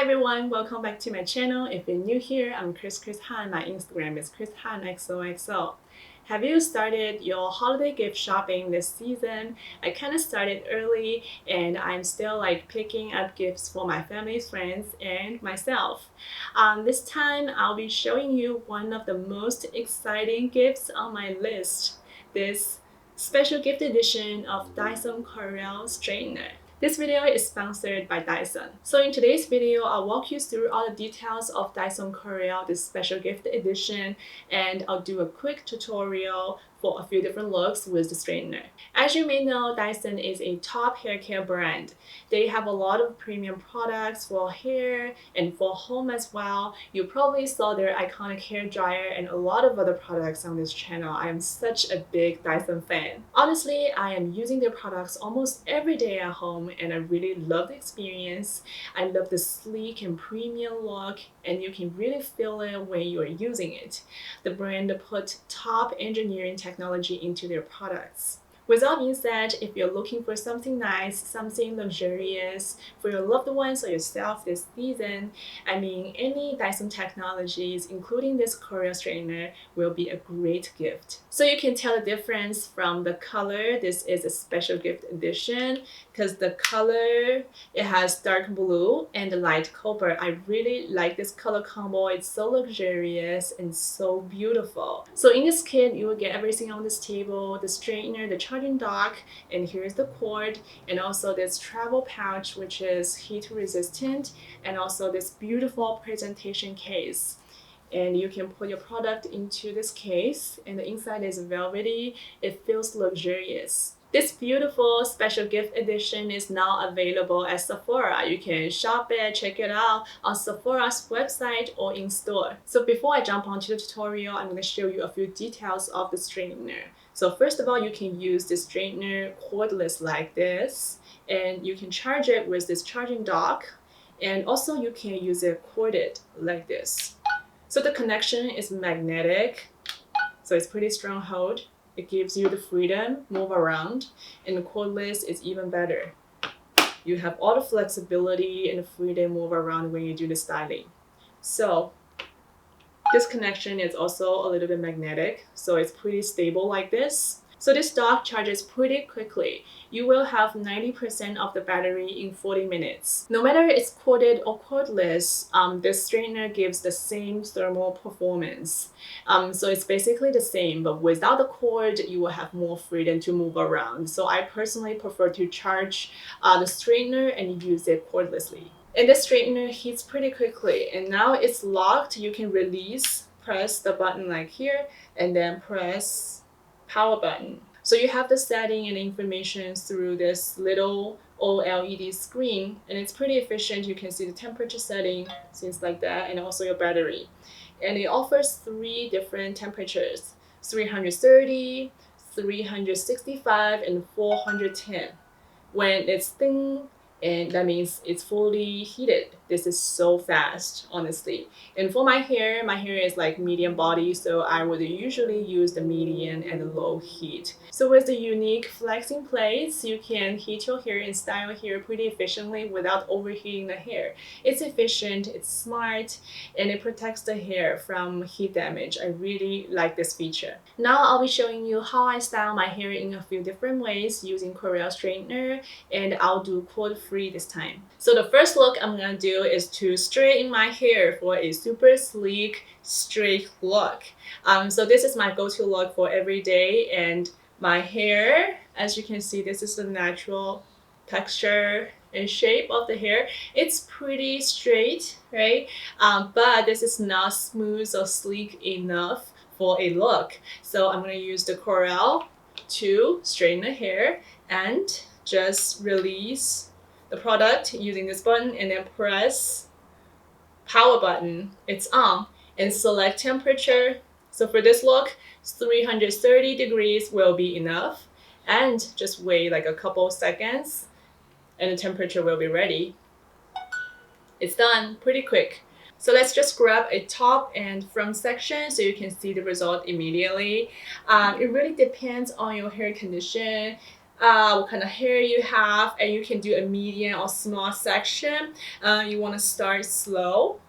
everyone, welcome back to my channel. If you're new here, I'm Chris Han. My Instagram is chrishanxoxo. Have you started your holiday gift shopping this season? I kind of started early and I'm still picking up gifts for my family, friends, and myself. This time I'll be showing you one of the most exciting gifts on my list. This special gift edition of Dyson Corrale straightener. This video is sponsored by Dyson. So in today's video, I'll walk you through all the details of Dyson Corrale, this special gift edition, and I'll do a quick tutorial for a few different looks with the straightener. As you may know, Dyson is a top hair care brand. They have a lot of premium products for hair and for home as well. You probably saw their iconic hair dryer and a lot of other products on this channel. I am such a big Dyson fan. Honestly, I am using their products almost every day at home and I really love the experience. I love the sleek and premium look, and you can really feel it when you are using it. The brand put top engineering technology into their products. With that being said, if you're looking for something nice, something luxurious for your loved ones or yourself this season, any Dyson technologies, including this Corrale straightener, will be a great gift. So you can tell the difference from the color. This is a special gift edition because the color, it has dark blue and light copper. I really like this color combo. It's so luxurious and so beautiful. So in this kit, you will get everything on this table: the straightener, the charging dock, and here's the cord, and also this travel pouch which is heat resistant, and also this beautiful presentation case. And you can put your product into this case, and the inside is velvety. It feels luxurious. This beautiful special gift edition is now available at Sephora. You can shop it, check it out on Sephora's website or in store. So before I jump onto the tutorial, I'm going to show you a few details of the straightener. So first of all, you can use this straightener cordless like this, and you can charge it with this charging dock, and also you can use it corded like this. So the connection is magnetic, so it's pretty strong hold. It gives you the freedom, move around, and the cordless is even better. You have all the flexibility and the freedom move around when you do the styling. So this connection is also a little bit magnetic, so it's pretty stable like this. So this dock charges pretty quickly. You will have 90% of the battery in 40 minutes. No matter it's corded or cordless, this straightener gives the same thermal performance. So it's basically the same, but without the cord, you will have more freedom to move around. So I personally prefer to charge the straightener and use it cordlessly. And the straightener heats pretty quickly, and now it's locked. You can release, press the button like here, and then press power button. So you have the setting and information through this little OLED screen, and it's pretty efficient. You can see the temperature setting, things like that, and also your battery. And it offers 3 different temperatures: 330, 365, and 410. When it's thin, and that means it's fully heated. This is so fast, honestly. And for my hair is medium body, so I would usually use the medium and the low heat. So with the unique flexing plates, you can heat your hair and style hair pretty efficiently without overheating the hair. It's efficient, it's smart, and it protects the hair from heat damage. I really like this feature. Now I'll be showing you how I style my hair in a few different ways using Corrale straightener, and I'll do cord-free this time. So the first look I'm gonna do is to straighten my hair for a super sleek, straight look. So this is my go-to look for every day, and my hair, as you can see, this is the natural texture and shape of the hair. It's pretty straight, right? But this is not smooth or sleek enough for a look. So I'm gonna use the Corrale to straighten the hair and just release the product using this button, and then press power button. It's on, and select temperature. So for this look, 330 degrees will be enough, and just wait like a couple seconds and the temperature will be ready. It's done pretty quick. So let's just grab a top and front section so you can see the result immediately. It really depends on your hair condition. what kind of hair you have, and you can do a medium or small section. You want to start slow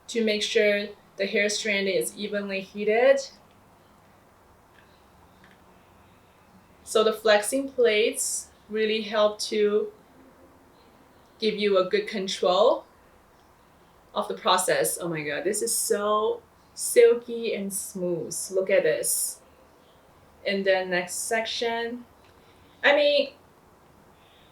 to make sure the hair strand is evenly heated. So the flexing plates really help to give you a good control of the process. Oh my god, this is so silky and smooth. Look at this. And then next section. I mean,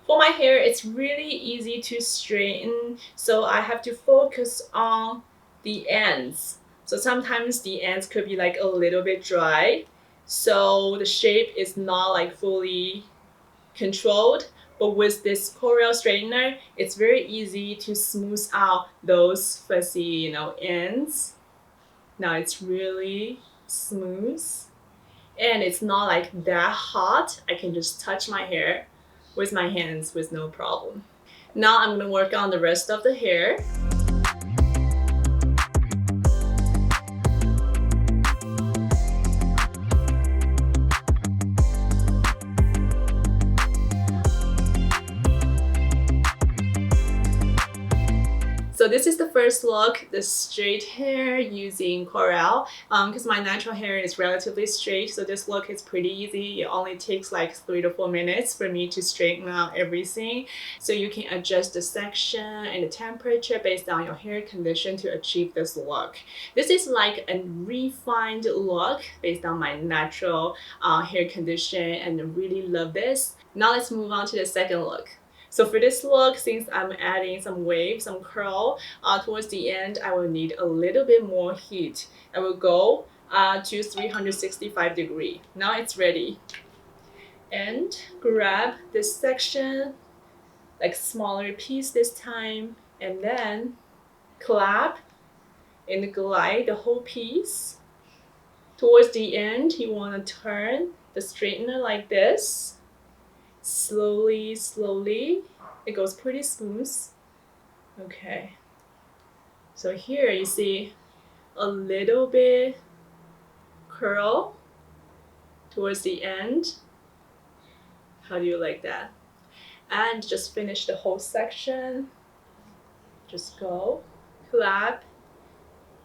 for my hair, it's really easy to straighten, so I have to focus on the ends. So sometimes the ends could be like a little bit dry, so the shape is not like fully controlled. But with this Corrale straightener, it's very easy to smooth out those fuzzy, ends. Now it's really smooth, and it's not like that hot. I can just touch my hair with my hands with no problem. Now I'm gonna work on the rest of the hair. So this is the first look, the straight hair using Corrale. Because my natural hair is relatively straight, so this look is pretty easy. It only takes like 3 to 4 minutes for me to straighten out everything. So you can adjust the section and the temperature based on your hair condition to achieve this look. This is like a refined look based on my natural hair condition, and I really love this. Now let's move on to the second look. So for this look, since I'm adding some wave, some curl, towards the end, I will need a little bit more heat. I will go to 365 degree. Now it's ready. And grab this section, like smaller piece this time, and then clap and glide the whole piece. Towards the end, you want to turn the straightener like this. Slowly, slowly. It goes pretty smooth. Okay. So here you see a little bit curl towards the end. How do you like that? And just finish the whole section. Just go, clap,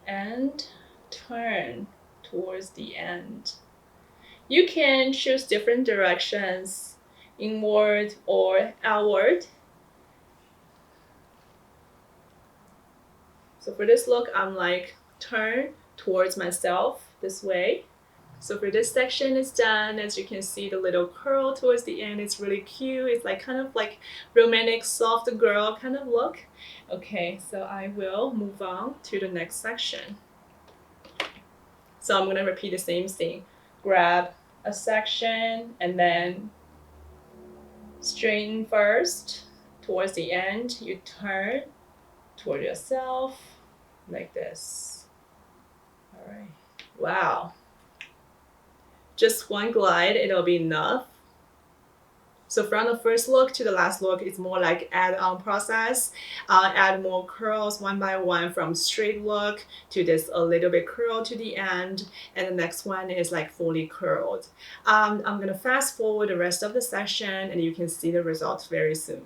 and turn towards the end. You can choose different directions, inward or outward. So for this look, I'm like turn towards myself this way. So for this section is done. As you can see, the little curl towards the end is really cute. It's like kind of like romantic soft girl kind of look. Okay, so I will move on to the next section. So I'm gonna repeat the same thing. Grab a section and then straighten first. Towards the end, you turn toward yourself like this. All right. Wow. Just one glide, it'll be enough. So from the first look to the last look, it's more like add-on process. Add more curls one by one from straight look to this a little bit curl to the end. And the next one is like fully curled. I'm gonna fast forward the rest of the session and you can see the results very soon.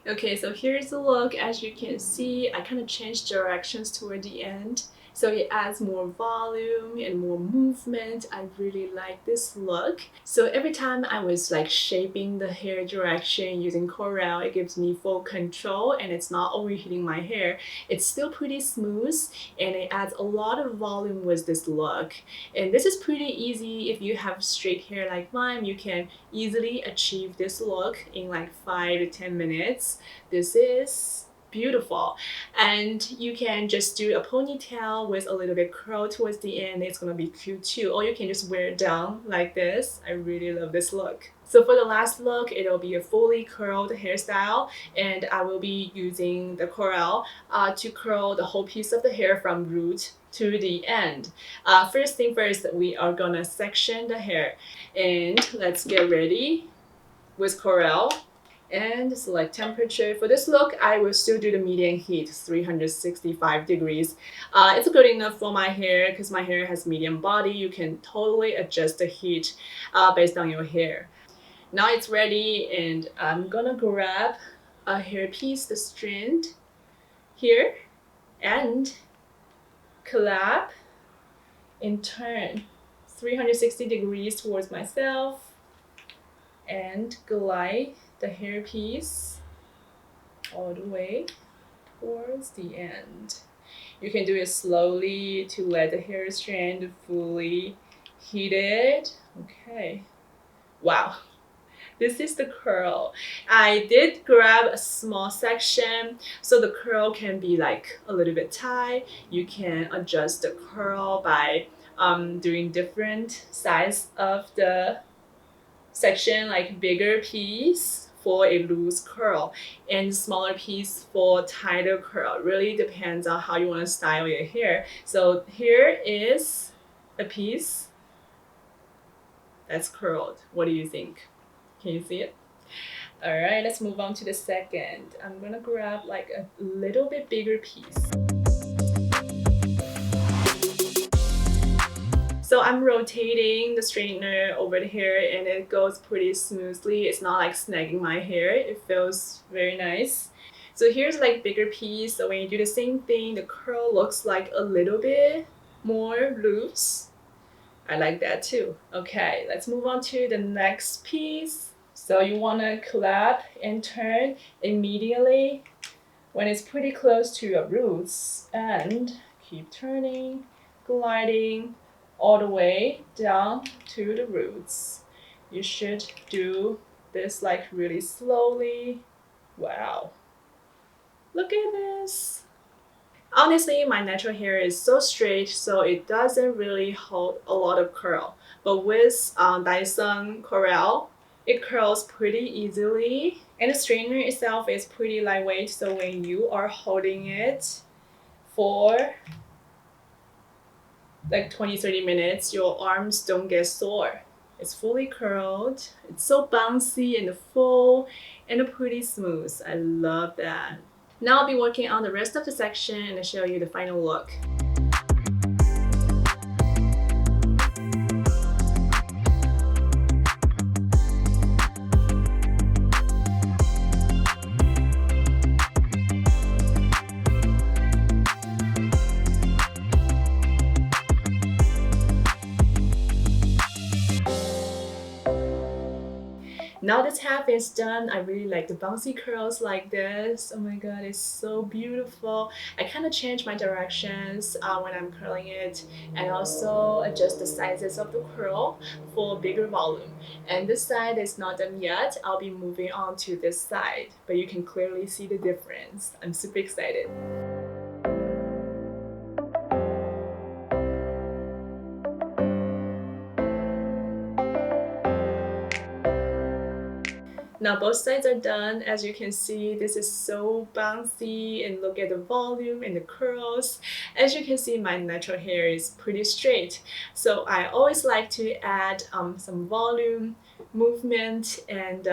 Okay, so here's the look. As you can see, I kind of changed directions toward the end. So it adds more volume and more movement. I really like this look. So every time I was like shaping the hair direction using Corrale, it gives me full control and it's not overheating my hair. It's still pretty smooth and it adds a lot of volume with this look. And this is pretty easy. If you have straight hair like mine, you can easily achieve this look in like 5 to 10 minutes. This is beautiful, and you can just do a ponytail with a little bit curl towards the end. It's gonna be cute too, or you can just wear it down like this. I really love this look. So for the last look, it'll be a fully curled hairstyle, and I will be using the Corrale to curl the whole piece of the hair from root to the end. First thing first, we are gonna section the hair, and let's get ready with Corrale. And select temperature. For this look, I will still do the medium heat, 365 degrees. It's good enough for my hair because my hair has medium body. You can totally adjust the heat based on your hair. Now it's ready, and I'm gonna grab a hairpiece, the strand here, and clap and turn 360 degrees towards myself and glide the hairpiece all the way towards the end. You can do it slowly to let the hair strand fully heated. Okay. Wow. This is the curl. I did grab a small section so the curl can be like a little bit tight. You can adjust the curl by doing different size of the section, like bigger piece for a loose curl and smaller piece for tighter curl. Really depends on how you want to style your hair. So here is a piece that's curled. What do you think? Can you see it? All right, let's move on to the second. I'm gonna grab like a little bit bigger piece. So I'm rotating the straightener over the hair and it goes pretty smoothly. It's not like snagging my hair. It feels very nice. So here's like bigger piece. So when you do the same thing, the curl looks like a little bit more loose. I like that too. Okay, let's move on to the next piece. So you want to clap and turn immediately when it's pretty close to your roots, and keep turning, gliding all the way down to the roots. You should do this like really slowly. Wow. Look at this. Honestly, my natural hair is so straight, so it doesn't really hold a lot of curl. But with Dyson Corrale, it curls pretty easily. And the straightener itself is pretty lightweight, so when you are holding it for like 20-30 minutes, your arms don't get sore. It's fully curled. It's so bouncy and full and pretty smooth. I love that. Now I'll be working on the rest of the section and I'll show you the final look. Now this half is done. I really like the bouncy curls like this. Oh my god, it's so beautiful. I kind of change my directions when I'm curling it, and also adjust the sizes of the curl for bigger volume. And this side is not done yet. I'll be moving on to this side, but you can clearly see the difference. I'm super excited. Now both sides are done. As you can see, this is so bouncy, and look at the volume and the curls. As you can see, my natural hair is pretty straight. So I always like to add some volume, movement, and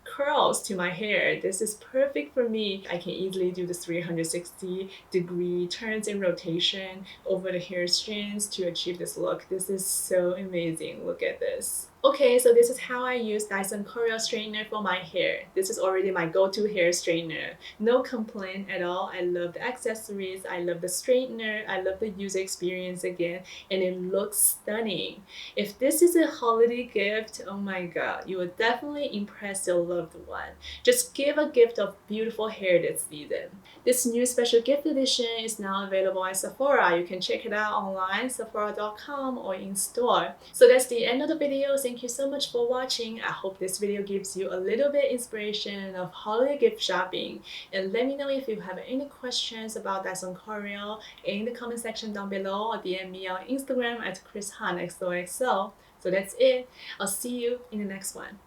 curls to my hair. This is perfect for me. I can easily do the 360-degree turns and rotation over the hair strands to achieve this look. This is so amazing. Look at this. Okay, so this is how I use Dyson Corrale straightener for my hair. This is already my go-to hair straightener. No complaint at all. I love the accessories, I love the straightener, I love the user experience again, and it looks stunning. If this is a holiday gift, oh my god, you will definitely impress your loved one. Just give a gift of beautiful hair this season. This new special gift edition is now available at Sephora. You can check it out online, sephora.com, or in store. So that's the end of the video. Thank you so much for watching. I hope this video gives you a little bit inspiration of holiday gift shopping. And let me know if you have any questions about Dyson Corrale in the comment section down below, or DM me on Instagram at chrishanxoxo. So that's it. I'll see you in the next one.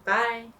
Bye!